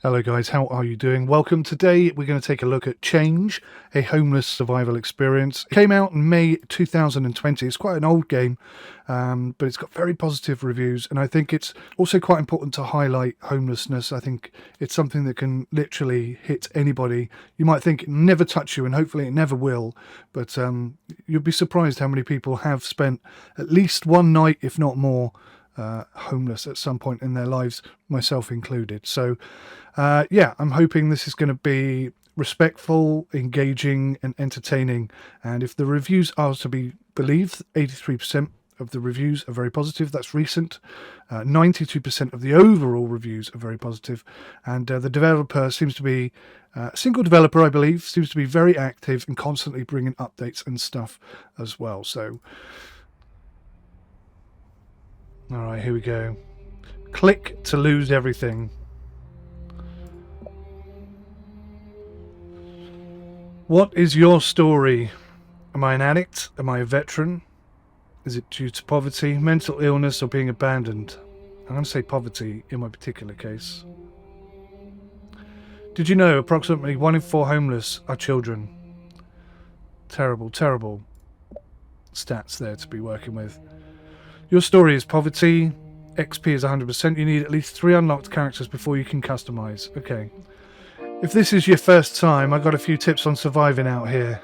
Hello guys, how are you doing? Welcome. Today we're going to take a look at Change, a homeless survival experience. It came out in May 2020. It's quite an old game, but it's got very positive reviews, and I think it's also quite important to highlight homelessness. I think it's something that can literally hit anybody. You might think it never touch you, and hopefully it never will, but you'll be surprised how many people have spent at least one night, if not more, homeless at some point in their lives, myself included. So yeah, I'm hoping this is going to be respectful, engaging and entertaining, and if the reviews are to be believed, 83% of the reviews are very positive. That's recent. 92% of the overall reviews are very positive, and the developer seems to be a single developer, I believe, seems to be very active and constantly bringing updates and stuff as well. So all right, here we go. Click to lose everything. What is your story? Am I an addict? Am I a veteran? Is it due to poverty, mental illness, or being abandoned? I'm going to say poverty in my particular case. Did you know approximately 1 in 4 homeless are children? Terrible, terrible stats there to be working with. Your story is poverty. XP is 100%. You need at least 3 unlocked characters before you can customize. Okay. If this is your first time, I've got a few tips on surviving out here.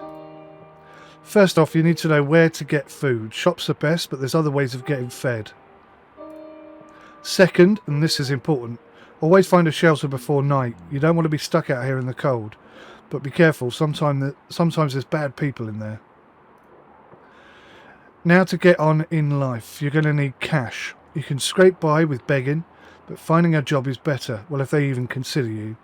First off, you need to know where to get food. Shops are best, but there's other ways of getting fed. Second, and this is important, always find a shelter before night. You don't want to be stuck out here in the cold, but be careful. Sometimes there's bad people in there. Now to get on in life, you're going to need cash. You can scrape by with begging, but finding a job is better, well, if they even consider you.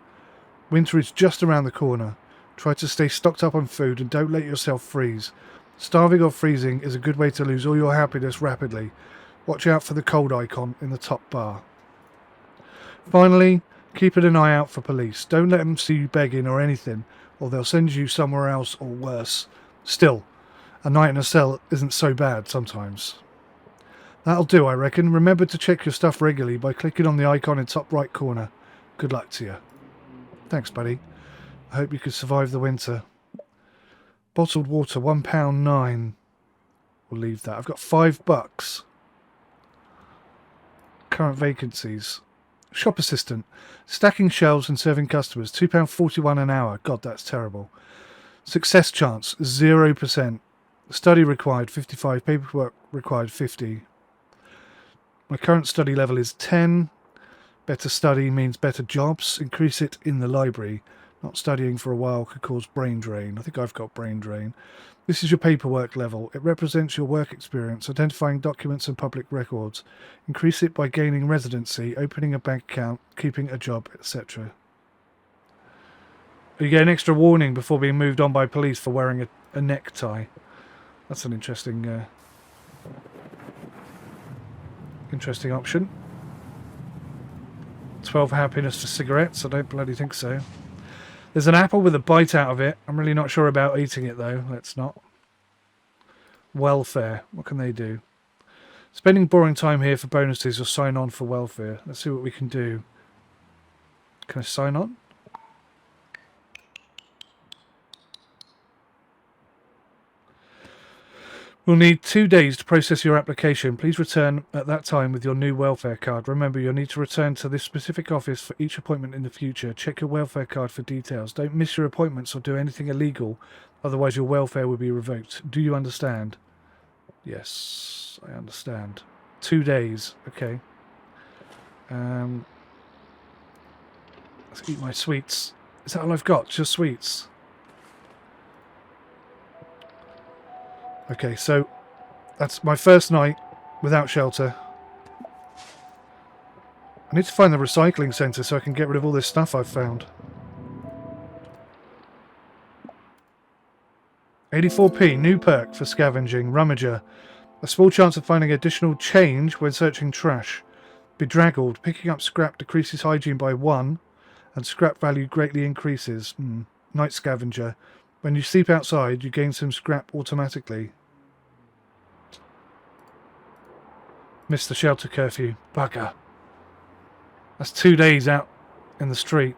Winter is just around the corner. Try to stay stocked up on food and don't let yourself freeze. Starving or freezing is a good way to lose all your happiness rapidly. Watch out for the cold icon in the top bar. Finally, keep an eye out for police. Don't let them see you begging or anything, or they'll send you somewhere else or worse. Still, a night in a cell isn't so bad sometimes. That'll do, I reckon. Remember to check your stuff regularly by clicking on the icon in top right corner. Good luck to you. Thanks, buddy. I hope you could survive the winter. Bottled water, £1.09. We'll leave that. I've got $5. Current vacancies. Shop assistant. Stacking shelves and serving customers. £2.41 an hour. God, that's terrible. Success chance, 0%. Study required, 55. Paperwork required, 50. My current study level is 10. Better study means better jobs. Increase it in the library. Not studying for a while could cause brain drain. I think I've got brain drain. This is your paperwork level. It represents your work experience, identifying documents and public records. Increase it by gaining residency, opening a bank account, keeping a job, etc. You get an extra warning before being moved on by police for wearing a necktie. That's an interesting option. 12 happiness for cigarettes. I don't bloody think so. There's an apple with a bite out of it. I'm really not sure about eating it though. Let's not. Welfare. What can they do? Spending boring time here for bonuses or sign on for welfare. Let's see what we can do. Can I sign on? We'll need 2 days to process your application. Please return at that time with your new welfare card. Remember, you'll need to return to this specific office for each appointment in the future. Check your welfare card for details. Don't miss your appointments or do anything illegal, otherwise your welfare will be revoked. Do you understand? Yes, I understand. 2 days, okay. Let's eat my sweets. Is that all I've got? Just sweets? Okay, so that's my first night without shelter. I need to find the recycling centre so I can get rid of all this stuff I've found. 84p, new perk for scavenging, rummager. A small chance of finding additional change when searching trash. Bedraggled, picking up scrap decreases hygiene by 1, and scrap value greatly increases. Night scavenger. When you sleep outside, you gain some scrap automatically. Missed the shelter curfew. Bugger. That's 2 days out in the street.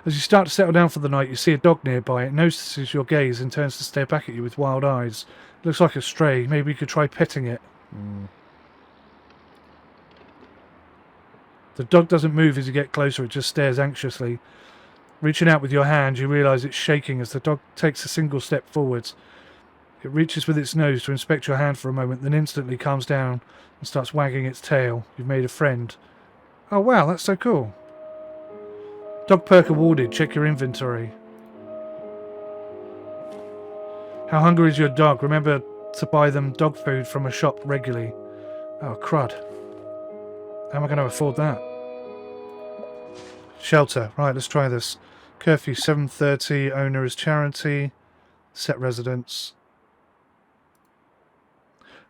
As you start to settle down for the night, you see a dog nearby. It notices your gaze and turns to stare back at you with wild eyes. It looks like a stray. Maybe you could try petting it. The dog doesn't move as you get closer. It just stares anxiously. Reaching out with your hand, you realise it's shaking as the dog takes a single step forwards. It reaches with its nose to inspect your hand for a moment, then instantly calms down and starts wagging its tail. You've made a friend. Oh wow, that's so cool. Dog perk awarded. Check your inventory. How hungry is your dog? Remember to buy them dog food from a shop regularly. Oh crud. How am I going to afford that? Shelter. Right, let's try this. Curfew 7:30. Owner is charity. Set residence.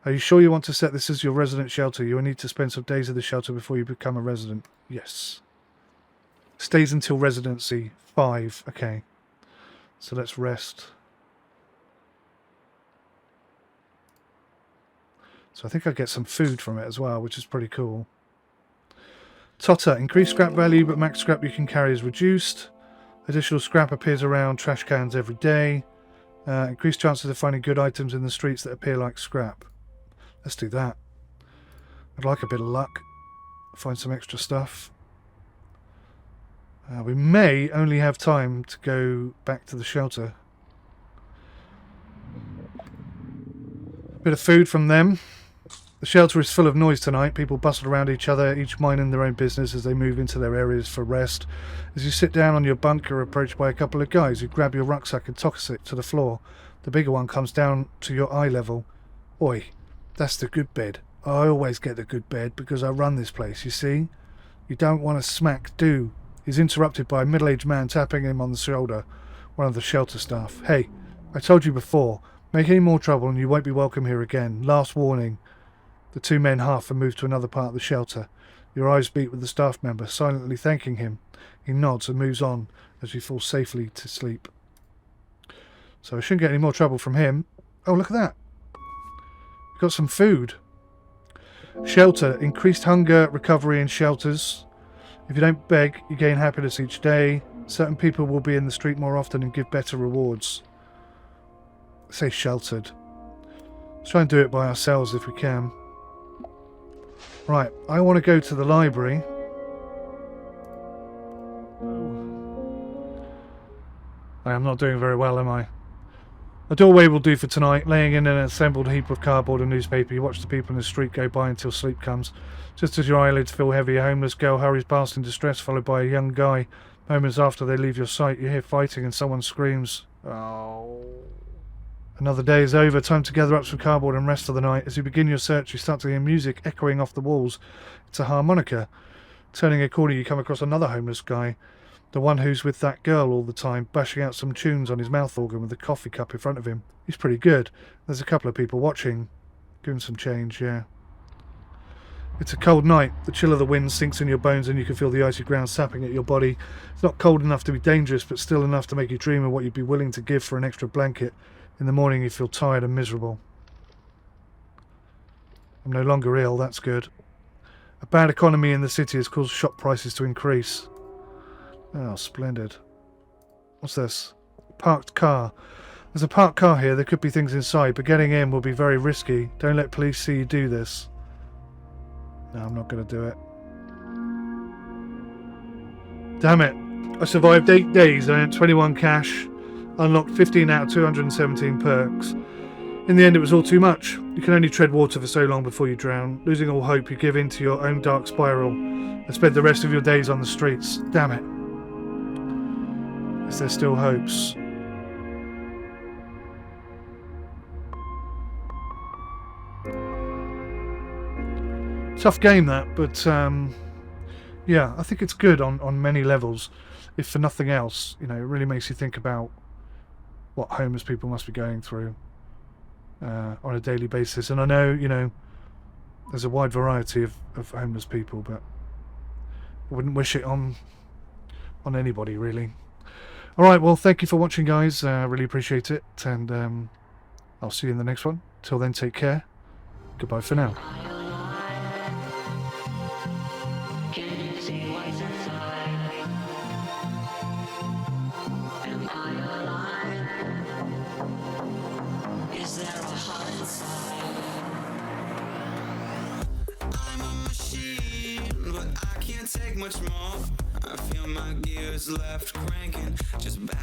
Are you sure you want to set this as your resident shelter? You will need to spend some days at the shelter before you become a resident. Yes. Stays until residency. 5. Okay. So let's rest. So I think I get some food from it as well, which is pretty cool. Totter. Increased scrap value, but max scrap you can carry is reduced. Additional scrap appears around trash cans every day. Increased chances of finding good items in the streets that appear like scrap. Let's do that. I'd like a bit of luck. Find some extra stuff. We may only have time to go back to the shelter. Bit of food from them. The shelter is full of noise tonight. People bustle around each other, each minding their own business as they move into their areas for rest. As you sit down on your bunk, you're approached by a couple of guys who grab your rucksack and toss it to the floor. The bigger one comes down to your eye level. Oi, that's the good bed. I always get the good bed because I run this place, you see? You don't want to smack, do? He's interrupted by a middle-aged man tapping him on the shoulder, one of the shelter staff. Hey, I told you before, make any more trouble and you won't be welcome here again. Last warning. The two men half and move to another part of the shelter. Your eyes meet with the staff member, silently thanking him. He nods and moves on as you fall safely to sleep. So I shouldn't get any more trouble from him. Oh, look at that. We've got some food. Shelter. Increased hunger, recovery in shelters. If you don't beg, you gain happiness each day. Certain people will be in the street more often and give better rewards. Say sheltered. Let's try and do it by ourselves if we can. Right, I want to go to the library. I am not doing very well, am I? A doorway will do for tonight. Laying in an assembled heap of cardboard and newspaper, you watch the people in the street go by until sleep comes. Just as your eyelids feel heavy, a homeless girl hurries past in distress, followed by a young guy. Moments after they leave your sight, you hear fighting and someone screams. Oh. Another day is over. Time to gather up some cardboard and rest for the night. As you begin your search, you start to hear music echoing off the walls. It's a harmonica. Turning a corner, you come across another homeless guy. The one who's with that girl all the time, bashing out some tunes on his mouth organ with a coffee cup in front of him. He's pretty good. There's a couple of people watching. Give him some change, yeah. It's a cold night. The chill of the wind sinks in your bones and you can feel the icy ground sapping at your body. It's not cold enough to be dangerous, but still enough to make you dream of what you'd be willing to give for an extra blanket. In the morning you feel tired and miserable. I'm no longer ill, that's good. A bad economy in the city has caused shop prices to increase. Oh, splendid. What's this? Parked car. There's a parked car here. There could be things inside, but getting in will be very risky. Don't let police see you do this. No, I'm not going to do it. Damn it. I survived 8 days. I earned 21 cash. Unlocked 15 out of 217 perks. In the end, it was all too much. You can only tread water for so long before you drown. Losing all hope, you give in to your own dark spiral and spend the rest of your days on the streets. Damn it. Is there still hopes? Tough game that, but yeah, I think it's good on many levels. If for nothing else, you know, it really makes you think about what homeless people must be going through on a daily basis. And I know, you know, there's a wide variety of homeless people, but I wouldn't wish it on anybody, really. Alright, well, thank you for watching, guys. Really appreciate it, and I'll see you in the next one. Till then, take care. Goodbye for now. Can you see what's inside? I can't take much more. I feel my gears left cranking, just back.